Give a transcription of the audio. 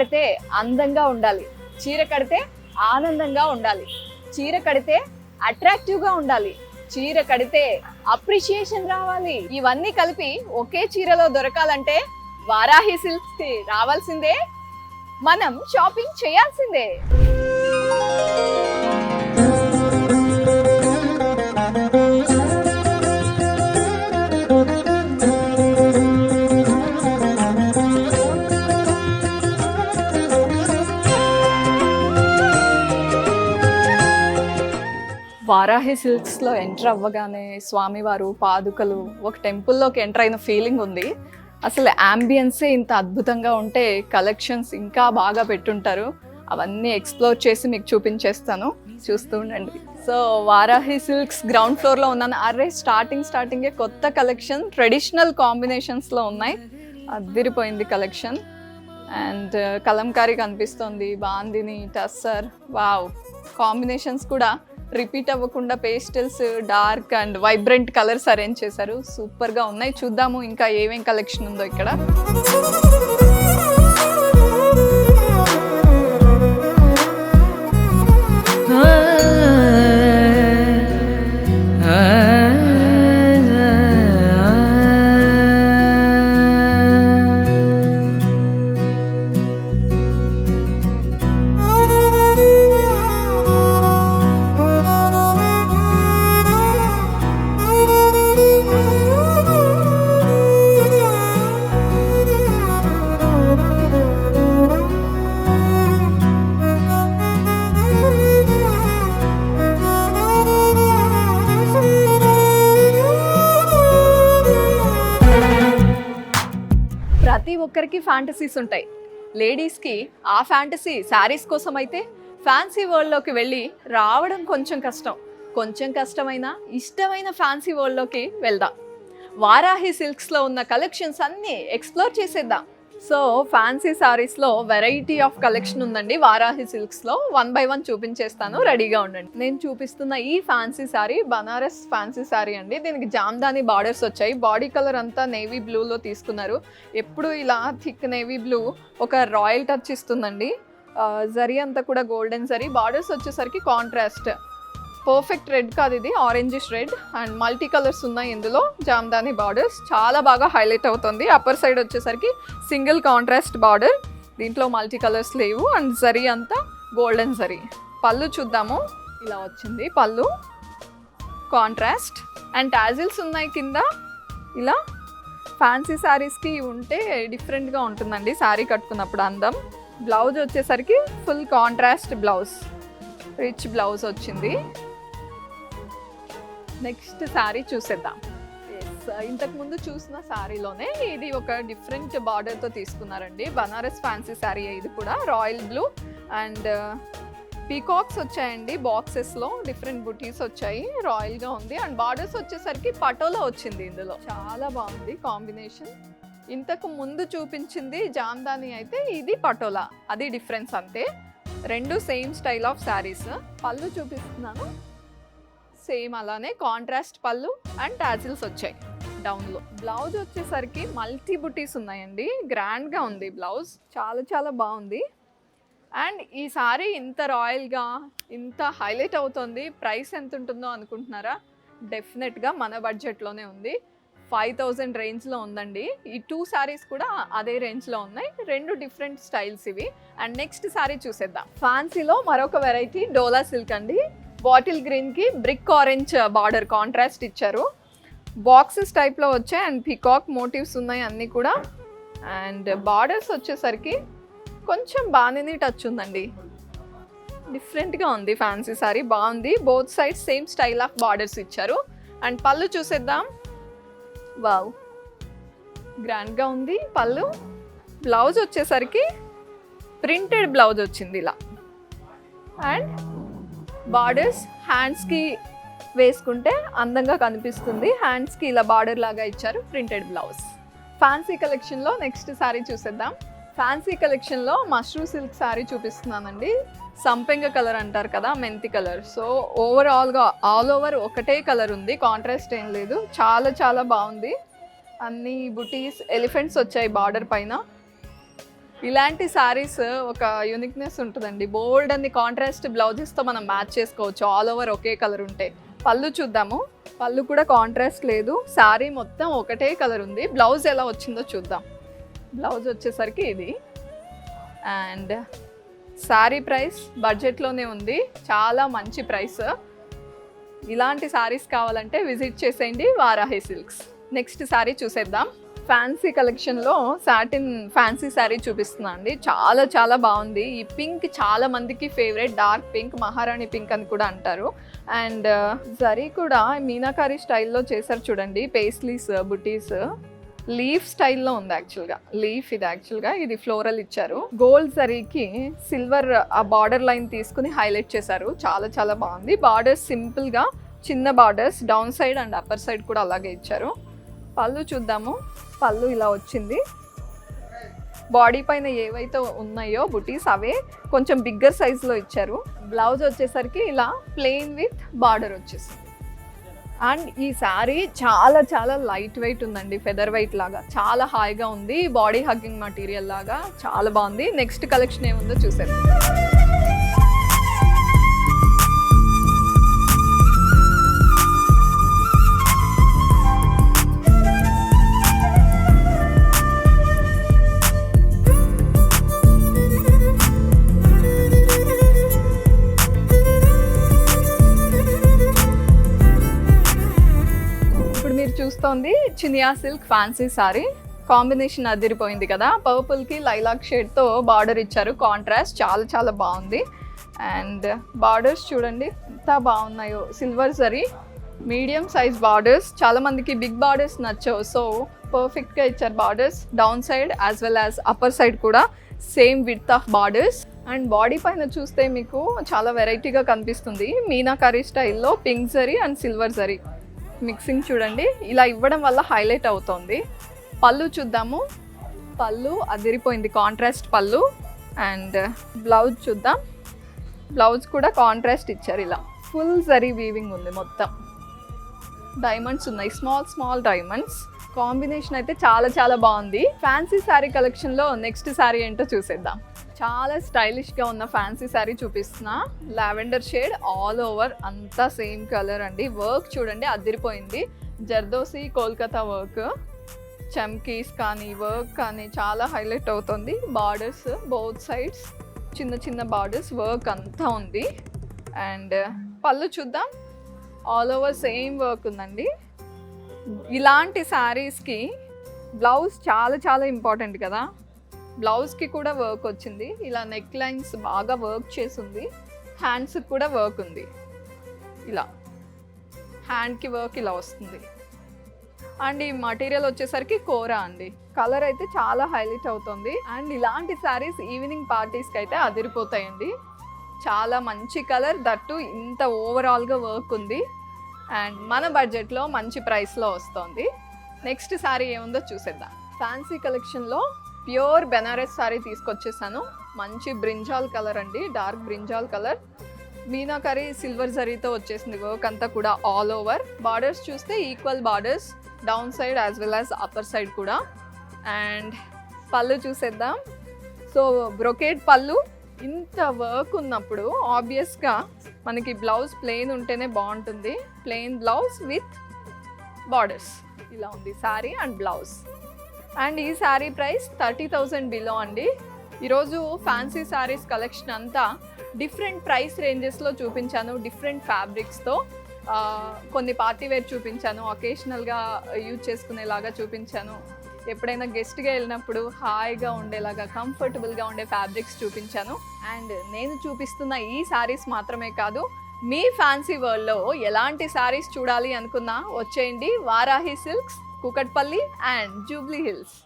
కడితే అందంగా ఉండాలి, చీర కడితే ఆనందంగా ఉండాలి, చీర కడితే అట్రాక్టివ్ గా ఉండాలి, చీర కడితే అప్రిషియేషన్ రావాలి. ఇవన్నీ కలిపి ఒకే చీరలో దొరకాలంటే వారాహి సిల్క్స్ కి రావాల్సిందే, మనం షాపింగ్ చేయాల్సిందే. వారాహి సిల్క్స్లో ఎంటర్ అవ్వగానే స్వామివారు పాదుకలు ఒక టెంపుల్లోకి ఎంటర్ అయిన ఫీలింగ్ ఉంది. అసలు యాంబియన్సే ఇంత అద్భుతంగా ఉంటే కలెక్షన్స్ ఇంకా బాగా పెట్టుంటారు. అవన్నీ ఎక్స్ప్లోర్ చేసి మీకు చూపించేస్తాను, చూస్తూ ఉండండి. సో వారాహి సిల్క్స్ గ్రౌండ్ ఫ్లోర్లో ఉన్నాను. అరే స్టార్టింగే కొత్త కలెక్షన్ ట్రెడిషనల్ కాంబినేషన్స్లో ఉన్నాయి. అదిరిపోయింది కలెక్షన్. అండ్ కలంకారీ కనిపిస్తుంది, బాందిని, టస్సర్. వావ్, కాంబినేషన్స్ కూడా రిపీట్ అవ్వకుండా pastels, dark and vibrant colours arrange చేశారు. సూపర్గా ఉన్నాయి. చూద్దాము ఇంకా ఏమేం కలెక్షన్ ఉందో ఇక్కడ. ప్రతి ఒక్కరికి ఫ్యాంటసీస్ ఉంటాయి. లేడీస్కి ఆ ఫ్యాంటసీ శారీస్ కోసం అయితే ఫ్యాన్సీ వరల్డ్లోకి వెళ్ళి రావడం కొంచెం కష్టమైనా ఇష్టమైన ఫ్యాన్సీ వరల్డ్లోకి వెళ్దాం. వారాహి సిల్క్స్లో ఉన్న కలెక్షన్స్ అన్నీ ఎక్స్ప్లోర్ చేసేద్దాం. సో ఫ్యాన్సీ శారీస్లో వెరైటీ ఆఫ్ కలెక్షన్ ఉందండి వారాహి సిల్క్స్లో. 1 by 1 చూపించేస్తాను, రెడీగా ఉండండి. నేను చూపిస్తున్న ఈ ఫ్యాన్సీ శారీ బనారస్ ఫ్యాన్సీ శారీ అండి. దీనికి జామ్దాని బార్డర్స్ వచ్చాయి. బాడీ కలర్ అంతా నేవీ బ్లూలో తీసుకున్నారు. ఎప్పుడు ఇలా థిక్ నేవీ బ్లూ ఒక రాయల్ టచ్ ఇస్తుందండి. జరీ అంతా కూడా గోల్డెన్ జరీ. బార్డర్స్ వచ్చేసరికి కాంట్రాస్ట్, పర్ఫెక్ట్ రెడ్ కాదు ఇది, orangish red. And multi colours ఉన్నాయి ఇందులో. జామ్దాని బార్డర్స్ చాలా బాగా హైలైట్ అవుతుంది. అప్పర్ సైడ్ వచ్చేసరికి సింగిల్ కాంట్రాస్ట్ బార్డర్, దీంట్లో మల్టీ కలర్స్ లేవు. అండ్ జరీ అంతా గోల్డెన్ జరీ. పళ్ళు చూద్దాము. ఇలా వచ్చింది పళ్ళు, కాంట్రాస్ట్. అండ్ టాజిల్స్ ఉన్నాయి కింద. ఇలా ఫ్యాన్సీ శారీస్కి ఉంటే డిఫరెంట్గా ఉంటుందండి శారీ కట్టుకున్నప్పుడు అందం. బ్లౌజ్ వచ్చేసరికి full contrast blouse, rich blouse వచ్చింది. నెక్స్ట్ శారీ చూసేద్దాం. ఇంతకు ముందు చూసిన శారీలోనే ఇది ఒక డిఫరెంట్ బార్డర్తో తీసుకున్నారండి. బనారస్ ఫ్యాన్సీ శారీ ఇది కూడా. రాయల్ బ్లూ అండ్ పీకాక్స్ వచ్చాయండి బాక్సెస్లో. డిఫరెంట్ బుటీస్ వచ్చాయి, రాయల్గా ఉంది. అండ్ బార్డర్స్ వచ్చేసరికి పటోలా వచ్చింది ఇందులో. చాలా బాగుంది కాంబినేషన్. ఇంతకు ముందు చూపించింది జామ్దాని అయితే ఇది పటోలా, అది డిఫరెన్స్ అంతే. రెండు సేమ్ స్టైల్ ఆఫ్ శారీస్. పళ్ళు చూపిస్తున్నాను, సేమ్ అలానే కాంట్రాస్ట్ పళ్ళు అండ్ టాజిల్స్ వచ్చాయి డౌన్లో. బ్లౌజ్ వచ్చేసరికి మల్టీ బుటీస్ ఉన్నాయండి. గ్రాండ్గా ఉంది బ్లౌజ్, చాలా బాగుంది. అండ్ ఈ సారీ ఇంత రాయల్గా ఇంత హైలైట్ అవుతుంది. ప్రైస్ ఎంత ఉంటుందో అనుకుంటున్నారా? డెఫినెట్గా మన బడ్జెట్లోనే ఉంది. 5000 రేంజ్లో ఉందండి. ఈ 2 శారీస్ కూడా అదే రేంజ్లో ఉన్నాయి. రెండు డిఫరెంట్ స్టైల్స్ ఇవి. అండ్ నెక్స్ట్ శారీ చూసేద్దాం. ఫ్యాన్సీలో మరొక వెరైటీ డోలా సిల్క్ అండి. బాటిల్ గ్రీన్కి బ్రిక్ ఆరెంజ్ బార్డర్ కాంట్రాస్ట్ ఇచ్చారు. బాక్సెస్ టైప్లో వచ్చాయి అండ్ పీకాక్ మోటివ్స్ ఉన్నాయి అన్నీ కూడా. అండ్ బార్డర్స్ వచ్చేసరికి కొంచెం బాందిని టచ్ ఉందండి. డిఫరెంట్గా ఉంది ఫ్యాన్సీ శారీ, బాగుంది. Both sides same style of borders ఇచ్చారు. అండ్ పళ్ళు చూసేద్దాం. వావ్, గ్రాండ్గా ఉంది పళ్ళు. బ్లౌజ్ వచ్చేసరికి ప్రింటెడ్ బ్లౌజ్ వచ్చింది ఇలా. అండ్ బార్డర్స్ హ్యాండ్స్కి వేసుకుంటే అందంగా కనిపిస్తుంది. హ్యాండ్స్కి ఇలా బార్డర్ లాగా ఇచ్చారు, ప్రింటెడ్ బ్లౌజ్. ఫ్యాన్సీ కలెక్షన్లో నెక్స్ట్ శారీ చూసేద్దాం. ఫ్యాన్సీ కలెక్షన్లో మష్రూ సిల్క్ శారీ చూపిస్తున్నానండి. సంపెంగ కలర్ అంటారు కదా, మెంతి కలర్. సో ఓవరాల్గా ఆల్ ఓవర్ ఒకటే కలర్ ఉంది, కాంట్రాస్ట్ ఏం లేదు. చాలా బాగుంది. అన్ని బుటీస్, ఎలిఫెంట్స్ వచ్చాయి బార్డర్ పైన. ఇలాంటి సారీస్ ఒక యూనిక్నెస్ ఉంటుందండి. బోల్డ్ అన్ని కాంట్రాస్ట్ బ్లౌజెస్తో మనం మ్యాచ్ చేసుకోవచ్చు ఆల్ ఓవర్ ఒకే కలర్ ఉంటే. పళ్ళు చూద్దాము. పళ్ళు కూడా కాంట్రాస్ట్ లేదు, శారీ మొత్తం ఒకటే కలర్ ఉంది. బ్లౌజ్ ఎలా వచ్చిందో చూద్దాం. బ్లౌజ్ వచ్చేసరికి ఇది. అండ్ శారీ ప్రైస్ బడ్జెట్లోనే ఉంది, చాలా మంచి ప్రైస్. ఇలాంటి శారీస్ కావాలంటే విజిట్ చేసేయండి వారాహి సిల్క్స్. నెక్స్ట్ శారీ చూసేద్దాం. ఫ్యాన్సీ కలెక్షన్లో సాటిన్ ఫ్యాన్సీ శారీ చూపిస్తున్నా అండి. చాలా చాలా బాగుంది. ఈ పింక్ చాలా మందికి ఫేవరెట్, డార్క్ పింక్, మహారాణి పింక్ అని కూడా అంటారు. అండ్ జరీ కూడా మీనాకారి స్టైల్లో చేశారు చూడండి. పేస్లీస్, బుటీస్, లీఫ్ స్టైల్లో ఉంది యాక్చువల్గా. లీఫ్ ఇది యాక్చువల్గా, ఇది ఫ్లోరల్ ఇచ్చారు. గోల్డ్ జరీకి సిల్వర్ ఆ బార్డర్ లైన్ తీసుకుని హైలైట్ చేశారు. చాలా చాలా బాగుంది. బార్డర్స్ సింపుల్గా చిన్న borders, down side and upper side కూడా అలాగే ఇచ్చారు. పళ్ళు చూద్దాము. పళ్ళు ఇలా వచ్చింది. బాడీ పైన ఏవైతే ఉన్నాయో బుటీస్ అవే కొంచెం బిగ్గర్ సైజులో ఇచ్చారు. బ్లౌజ్ వచ్చేసరికి ఇలా ప్లెయిన్ విత్ బార్డర్ వచ్చేసింది. అండ్ ఈ శారీ చాలా చాలా లైట్ వెయిట్ ఉందండి, ఫెదర్ వెయిట్ లాగా చాలా హాయిగా ఉంది. బాడీ హగ్గింగ్ మెటీరియల్ లాగా చాలా బాగుంది. నెక్స్ట్ కలెక్షన్ ఏముందో చూసేది. చూస్తోంది Chiniya silk fancy sari. Combination అదిరిపోయింది కదా. పర్పుల్కి లైలాక్ షేడ్తో బార్డర్ ఇచ్చారు, కాంట్రాస్ట్ చాలా చాలా బాగుంది. అండ్ బార్డర్స్ చూడండి ఎంత బాగున్నాయో. Silver zari, medium size borders. చాలా మందికి బిగ్ బార్డర్స్ నచ్చవు, సో పర్ఫెక్ట్గా ఇచ్చారు borders. Down side as well as upper side కూడా same width of borders. And body పైన చూస్తే మీకు చాలా వెరైటీగా కనిపిస్తుంది. మీనాకారి స్టైల్లో pink zari and silver zari mixing చూడండి, ఇలా ఇవ్వడం వల్ల హైలైట్ అవుతుంది. పళ్ళు చూద్దాము. పళ్ళు అదిరిపోయింది, కాంట్రాస్ట్ పళ్ళు. అండ్ బ్లౌజ్ చూద్దాం. బ్లౌజ్ కూడా కాంట్రాస్ట్ ఇచ్చారు, ఇలా ఫుల్ జరీ వీవింగ్ ఉంది. మొత్తం డైమండ్స్ ఉన్నాయి, స్మాల్ స్మాల్ డైమండ్స్. కాంబినేషన్ అయితే చాలా చాలా బాగుంది. ఫ్యాన్సీ శారీ కలెక్షన్లో నెక్స్ట్ శారీ ఏంటో చూసేద్దాం. చాలా స్టైలిష్గా ఉన్న ఫ్యాన్సీ శారీ చూపిస్తున్నా. లావెండర్ షేడ్, ఆల్ ఓవర్ అంతా సేమ్ కలర్ అండి. వర్క్ చూడండి అదిరిపోయింది. జర్దోసి కోల్కతా వర్క్, చమ్కీస్ కానీ వర్క్ కానీ చాలా హైలైట్ అవుతుంది. బార్డర్స్ బోత్ సైడ్స్ చిన్న చిన్న బార్డర్స్, వర్క్ అంతా ఉంది. అండ్ పళ్ళు చూద్దాం. ఆల్ ఓవర్ సేమ్ వర్క్ ఉందండి. ఇలాంటి శారీస్కి బ్లౌజ్ చాలా చాలా ఇంపార్టెంట్ కదా. బ్లౌజ్కి కూడా వర్క్ వచ్చింది. ఇలా నెక్ లైన్స్ బాగా వర్క్ చేసింది. హ్యాండ్స్కి కూడా వర్క్ ఉంది. ఇలా హ్యాండ్కి వర్క్ ఇలా వస్తుంది. అండ్ ఈ మటీరియల్ వచ్చేసరికి కోరా అండి. కలర్ అయితే చాలా హైలైట్ అవుతుంది. అండ్ ఇలాంటి శారీస్ ఈవినింగ్ పార్టీస్కి అయితే అదిరిపోతాయండి. చాలా మంచి కలర్, దట్టు ఇంత ఓవరాల్గా వర్క్ ఉంది. అండ్ మన బడ్జెట్లో మంచి ప్రైస్లో వస్తుంది. నెక్స్ట్ శారీ ఏముందో చూసేద్దాం. ఫ్యాన్సీ కలెక్షన్లో ప్యూర్ బెనారస్ శారీ తీసుకొచ్చేసాను. మంచి బ్రింజాల్ కలర్ అండి, dark brinjal colour. Meenakari silver జరీతో వచ్చేసింది వర్క్ అంతా కూడా ఆల్ ఓవర్. బార్డర్స్ చూస్తే equal borders, down side as well as upper side కూడా. అండ్ పళ్ళు చూసేద్దాం. సో బ్రొకేడ్ పళ్ళు. ఇంత వర్క్ ఉన్నప్పుడు ఆబ్వియస్గా మనకి బ్లౌజ్ ప్లెయిన్ ఉంటేనే బాగుంటుంది. ప్లెయిన్ బ్లౌజ్ విత్ బార్డర్స్ ఇలా ఉంది శారీ అండ్ బ్లౌజ్. అండ్ ఈ శారీ ప్రైస్ 30,000 బిలో అండి. ఈరోజు ఫ్యాన్సీ శారీస్ కలెక్షన్ అంతా డిఫరెంట్ ప్రైస్ రేంజెస్లో చూపించాను, డిఫరెంట్ ఫ్యాబ్రిక్స్తో. కొన్ని పార్టీ వేర్ చూపించాను, ఒకేషనల్గా యూజ్ చేసుకునేలాగా చూపించాను. ఎప్పుడైనా గెస్ట్గా వెళ్ళినప్పుడు హాయిగా ఉండేలాగా కంఫర్టబుల్గా ఉండే ఫ్యాబ్రిక్స్ చూపించాను. అండ్ నేను చూపిస్తున్న ఈ శారీస్ మాత్రమే కాదు, మీ ఫ్యాన్సీ వరల్డ్లో ఎలాంటి శారీస్ చూడాలి అనుకున్నా వచ్చేయండి. Varahi silks, Kukatpally and Jubilee hills.